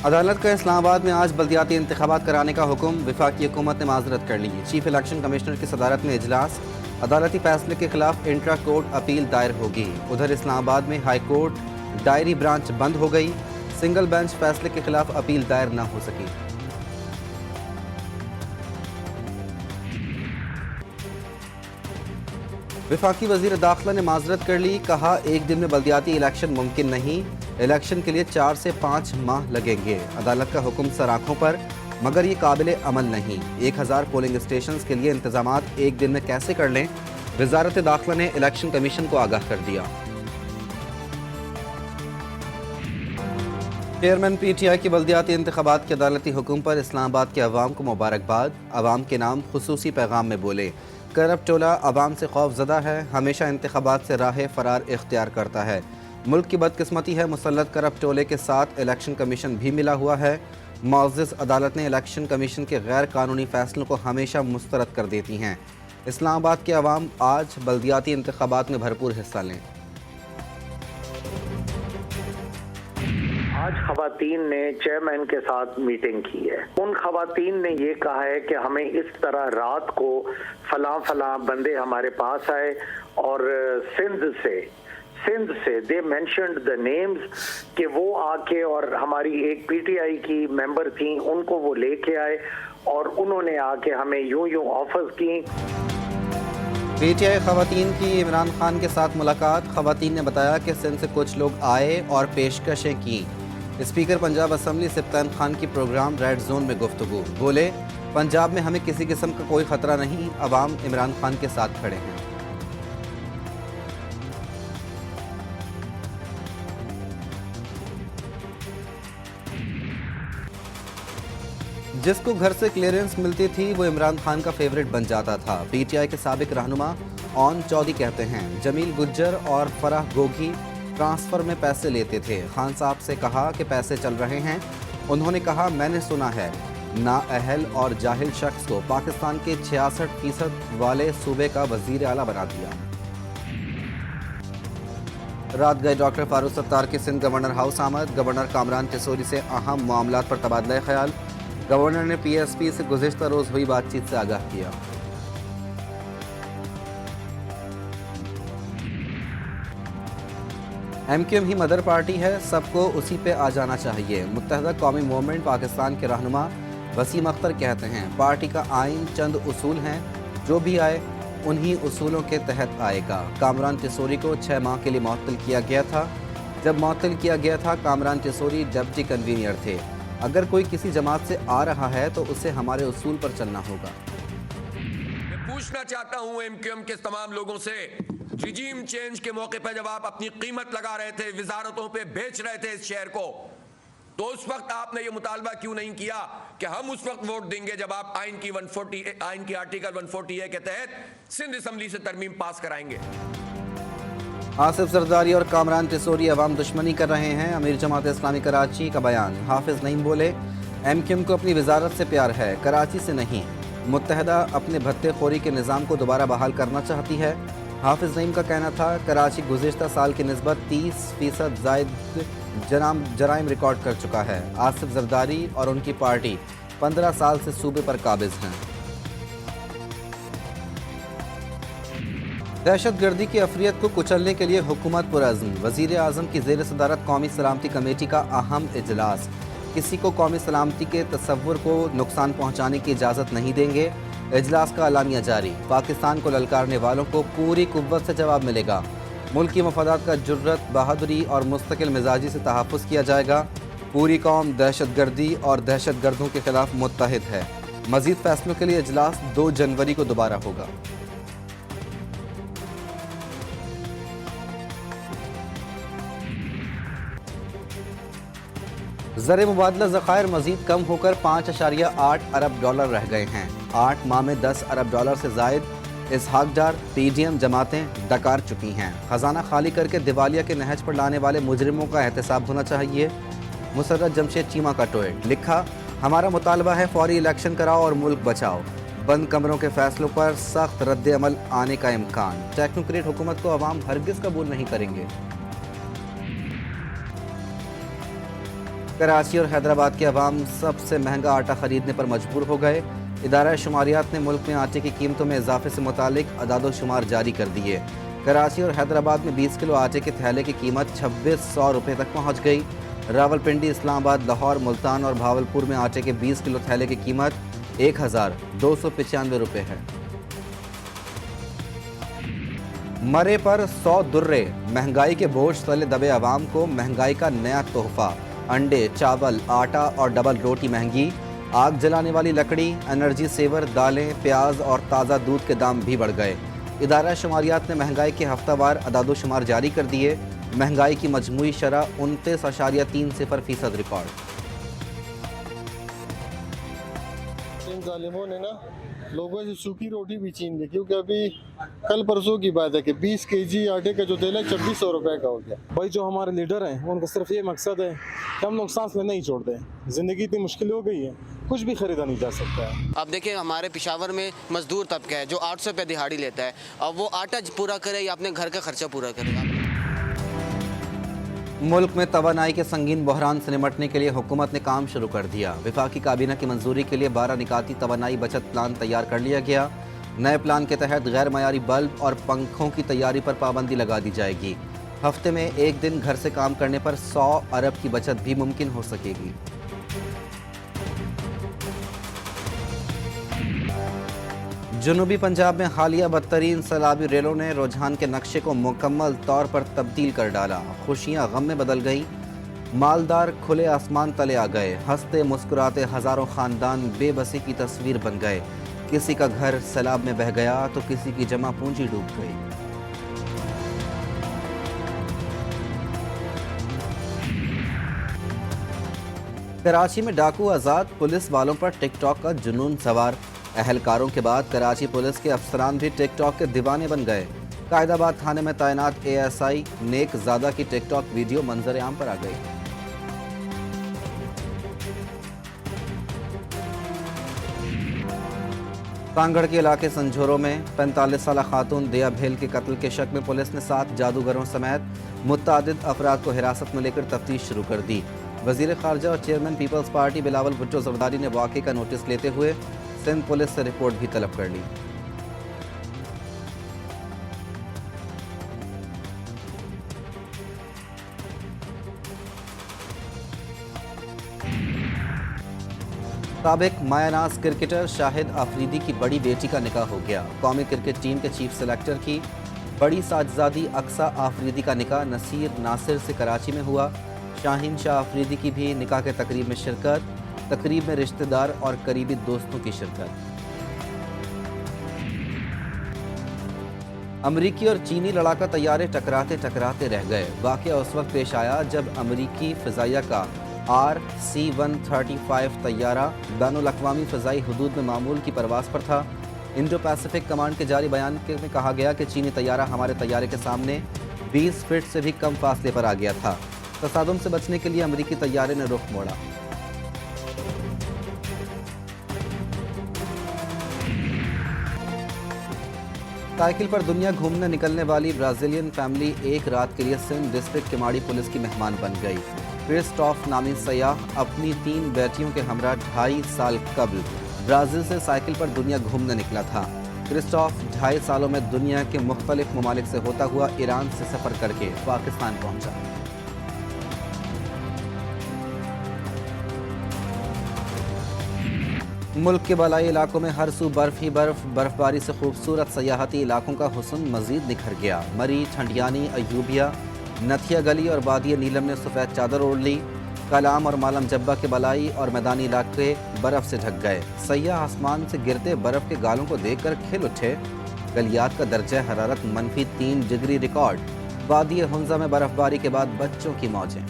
अदालत का इस्लामाबाद में आज बल्दियाती इंतखाबात कराने का हुक्म। वफाकी हुकूमत ने माजरत कर ली। चीफ इलेक्शन कमिश्नर की सदारत में इजलास। अदालती फैसले के खिलाफ इंट्रा कोर्ट अपील दायर होगी। उधर इस्लामाबाद में हाई कोर्ट डायरी ब्रांच बंद हो गई। सिंगल बेंच फैसले के खिलाफ अपील दायर न हो सकी। वफाकी वजीर दाखिला ने माजरत कर ली। कहा, एक दिन में बल्दियाती इलेक्शन मुमकिन नहीं। इलेक्शन के लिए 4 से 5 माह लगेंगे। अदालत का हुक्म सर आंखों पर, मगर ये काबिल अमल नहीं। 1000 पोलिंग स्टेशन के लिए इंतजामात एक दिन में कैसे कर लें? वजारत दाखिला ने इलेक्शन कमीशन को आगाह कर दिया। चेयरमैन PTI की बल्दियाती इंतखाबात के अदालती हुक्म पर इस्लामाबाद के अवाम को मुबारकबाद। अवाम के नाम खुसूसी पैगाम में बोले, करप्ट टोला अवाम से खौफजदा है, हमेशा इंतखाबात से राह फरार इख्तियार करता है। मुल्क की बदकिस्मती है, मुसल्लत करप्ट टोले के साथ इलेक्शन कमीशन भी मिला हुआ है। मुअज़्ज़ज़ अदालत ने इलेक्शन कमीशन के गैर कानूनी फैसलों को हमेशा मुस्तरद कर देती हैं। इस्लामाबाद के अवाम आज बल्दियाती इंतखाबात में भरपूर हिस्सा लें। आज खवातीन ने चेयरमैन के साथ मीटिंग की है। उन खवातीन ने ये कहा है कि हमें इस तरह रात को फलां बंदे हमारे पास आए और सिंध से दे मेंशन्ड द नेम्स कि वो आके, और हमारी एक PTI की मेंबर थी, उनको वो लेके आए और उन्होंने आके हमें यूं ऑफर्स की। PTI खवातीन की इमरान खान के साथ मुलाकात। खवातीन ने बताया कि सिंध से कुछ लोग आए और पेशकशें की। स्पीकर पंजाब असम्बली सिप्तान खान की प्रोग्राम रेड जोन में गुफ्तगू। बोले, पंजाब में हमें किसी किस्म का कोई खतरा नहीं, अवाम इमरान खान के साथ खड़े हैं। जिसको घर से क्लियरेंस मिलती थी वो इमरान खान का फेवरेट बन जाता था। PTI के साबिक रहनुमा ऑन चौधरी कहते हैं, जमील गुज्जर और फराह गोगी ट्रांसफ़र में पैसे लेते थे। खान साहब से कहा कि पैसे चल रहे हैं। उन्होंने कहा, मैंने सुना है नाअहल और जाहिल शख्स को पाकिस्तान के 66% वाले सूबे का वज़ीर आला बना दिया। रात गए डॉक्टर फारूक सत्तार की सिंध गवर्नर हाउस आमद। गवर्नर कामरान टिसोरी से अहम मामलात पर तबादला ख्याल। गवर्नर ने PSP से गुज़िश्ता रोज़ हुई बातचीत से आगाह किया। MQM ही मदर पार्टी है, सबको उसी पे आ जाना चाहिए। मुत्तहदा कौमी मूवमेंट पाकिस्तान के रहनुमा वसीम अख्तर कहते हैं, पार्टी का आइन चंद उसूल हैं, जो भी आए उन्हीं उसूलों के तहत आएगा। कामरान टिसोरी को 6 माह के लिए मुअत्तल किया गया था। जब मुअत्तल किया गया था, कामरान टिसोरी डिप्टी कन्वीनर थे। अगर कोई किसी जमात से आ रहा है तो उसे हमारे उसूल पर चलना होगा। मैं पूछना चाहता हूं MQM के तमाम लोगों से, रिजीम चेंज के मौके पर जब आप अपनी कीमत लगा रहे थे, विजारतों पे बेच रहे थे इस शहर को, तो उस वक्त आपने ये मुतालबा क्यों नहीं किया कि हम उस वक्त वोट देंगे जब आप आइन की आर्टिकल 140A के तहत सिंध असम्बली से तरमीम पास कराएंगे। आसिफ जरदारी और कामरान टिसोरी अवाम दुश्मनी कर रहे हैं। अमीर जमात इस्लामी कराची का बयान। हाफिज नईम बोले, MQM को अपनी वजारत से प्यार है, कराची से नहीं। मुत्तहदा अपने भत्ते खोरी के निज़ाम को दोबारा बहाल करना चाहती है। हाफिज नईम का कहना था, कराची गुज़िश्ता साल की निस्बत 30% ज़ायद जराइम रिकॉर्ड कर चुका है। आसिफ जरदारी और उनकी पार्टी 15 साल से सूबे पर काबिज हैं। दहशतगर्दी की अफरियत को कुचलने के लिए हुकूमत पुरअज़्म। वज़ीर आज़म की ज़ेर सदारत कौमी सलामती कमेटी का अहम इजलास। किसी को कौमी सलामती के तसव्वुर को नुकसान पहुँचाने की इजाज़त नहीं देंगे। इजलास का अलामिया जारी। पाकिस्तान को ललकारने वालों को पूरी कुव्वत से जवाब मिलेगा। मुल्क की मफादात का जुर्रत, बहादुरी और मुस्तकिल मिजाजी से तहफ़्फ़ुज़ किया जाएगा। पूरी कौम दहशतगर्दी और दहशतगर्दों के खिलाफ मुत्तहिद है। मज़ीद फैसलों के लिए इजलास 2 जनवरी को दोबारा होगा। ज़र मुबादला ज़खायर मज़ीद कम होकर 5.8 अरब डॉलर रह गए हैं। 8 माह में 10 अरब डॉलर से ज़ायद इसहाक डार PDM जमातें डकार चुकी हैं। ख़जाना खाली करके दिवालिया के नहज पर लाने वाले मुजरिमों का एहतसाब होना चाहिए। मुसर्रत जमशेद चीमा का ट्वीट। लिखा, हमारा मुतालबा है फौरी इलेक्शन कराओ और मुल्क बचाओ। बंद कमरों के फैसलों पर सख्त रद्द अमल आने का इम्कान। टेक्नोक्रेट हुकूमत को अवाम हरगिज़ कबूल नहीं करेंगे। कराची और हैदराबाद के अवाम सबसे महंगा आटा खरीदने पर मजबूर हो गए। इदारा शुमारियात ने मुल्क में आटे की कीमतों में इजाफे से मुतालिक अदाद-ओ-शुमार जारी कर दिए। कराची और हैदराबाद में 20 किलो आटे के थैले की कीमत 2600 रुपये तक पहुँच गई। रावलपिंडी, इस्लामाबाद, लाहौर, मुल्तान और भावलपुर में आटे के 20 किलो थैले की कीमत 1295 रुपये है। मरे पर 100 दुर्रे, महंगाई के बोझ तले दबे अवाम को महंगाई का नया तोहफा। अंडे, चावल, आटा और डबल रोटी महंगी। आग जलाने वाली लकड़ी, एनर्जी सेवर, दालें, प्याज और ताज़ा दूध के दाम भी बढ़ गए। इदारा शुमारियात ने महंगाई के हफ्तावार अदाद-ओ-शुमार जारी कर दिए। महंगाई की मजमूई शरह 29.30% रिकॉर्ड। इन जालिमों ने ना लोगों से सूखी रोटी भी छीन ली, क्योंकि अभी कल परसों की बात है कि 20 केजी आटे का जो तेल है 2600 रुपए का हो गया। भाई जो हमारे लीडर हैं उनका सिर्फ ये मकसद है कि हम लोग सांस लेना ही छोड़ दें। ज़िंदगी इतनी मुश्किल हो गई है, कुछ भी खरीदा नहीं जा सकता है। अब देखिए हमारे पेशावर में मजदूर तबका है जो 800 रुपये दिहाड़ी लेता है। अब वो आटा पूरा करे या अपने घर का खर्चा पूरा करेगा। मुल्क में तवानाई के संगीन बहरान से निपटने के लिए हुकूमत ने काम शुरू कर दिया। वफाकी काबीना की मंजूरी के लिए 12 निकाती तवानाई बचत प्लान तैयार कर लिया गया। नए प्लान के तहत गैर मयारी बल्ब और पंखों की तैयारी पर पाबंदी लगा दी जाएगी। हफ्ते में एक दिन घर से काम करने पर 100 अरब की बचत भी मुमकिन हो सकेगी। जनूबी पंजाब में हालिया बदतरीन सैलाबी रेलों ने रुझान के नक्शे को मुकम्मल तौर पर तब्दील कर डाला। खुशियां गम में बदल गईं। मालदार खुले आसमान तले आ गए। हंसते मुस्कुराते हजारों खानदान बेबसी की तस्वीर बन गए। किसी का घर सैलाब में बह गया तो किसी की जमा पूंजी डूब गई। कराची में डाकू आज़ाद, पुलिस वालों पर टिकटॉक का जुनून सवार। अहलकारों के बाद कराची पुलिस के अफसरान भी टिकटॉक के दीवाने बन गए। कायदाबाद थाने में तैनात ASI नेक ज़ादा की टिकटॉक वीडियो मंजर आम पर आ गई। कांगड़ के इलाके संझोरों में 45 साल खातून दया भेल के कत्ल के शक में पुलिस ने 7 जादूगरों समेत मुतअद्दिद अफराद को हिरासत में लेकर तफ्तीश शुरू कर दी। वज़ीर ख़ारजा और chairman People's Party Bilawal Bhutto Zardari ने वाक़े का नोटिस लेते हुए सिंध पुलिस से रिपोर्ट भी तलब कर ली। साबिक मायानाज क्रिकेटर शाहिद आफरीदी की बड़ी बेटी का निकाह हो गया। कौमी क्रिकेट टीम के चीफ सेलेक्टर की बड़ी साहबजादी अक्सा आफरीदी का निकाह नसीर नासिर से कराची में हुआ। शाहीन शाह आफरीदी की भी निकाह के तकरीब में शिरकत। तकरीब में रिश्तेदार और करीबी दोस्तों की शिरकत। अमरीकी और चीनी लड़ाका तैयारे टकराते टकराते रह गए। वाक़या उस वक्त पेश आया जब अमरीकी फ़िज़ाइया का RC-135 तैयारा बैनुल अक़वामी फ़िज़ाई हदूद में मामूल की परवाज़ पर था। इंडो पैसिफिक कमांड के जारी बयान में कहा गया कि चीनी तैयारा हमारे तैयारे के सामने 20 फीट से भी कम फासले पर आ गया था। तसादुम से बचने के लिए अमरीकी तैयारे ने रुख मोड़ा। साइकिल पर दुनिया घूमने निकलने वाली ब्राज़ीलियन फैमिली एक रात के लिए सिंध डिस्ट्रिक्ट किमाड़ी पुलिस की मेहमान बन गई। क्रिस्टोफ नामी सयाह अपनी 3 बेटियों के हमरा 2.5 साल कबल ब्राज़ील से साइकिल पर दुनिया घूमने निकला था। क्रिस्टोफ 2.5 सालों में दुनिया के मुख्तलिफ ममालिक से होता हुआ ईरान से सफ़र करके पाकिस्तान पहुंचा। मुल्क के बलाई इलाकों में हर सू बर्फ ही बर्फ। बर्फबारी से खूबसूरत सयाहती इलाकों का हुस्न मजीद निखर गया। मरी, ठंडियानी, अयूबिया, नथिया गली और वादिया नीलम ने सफ़ेद चादर ओढ़ ली। कलाम और मालम जब्बा के बलाई और मैदानी इलाके बर्फ़ से ढक गए। सयाह आसमान से गिरते बर्फ़ के गालों को देखकर खिल उठे। गलियात का दर्जा हरारत -3 डिग्री रिकॉर्ड। वादी हुंजा में बर्फबारी के बाद बच्चों की मौजें।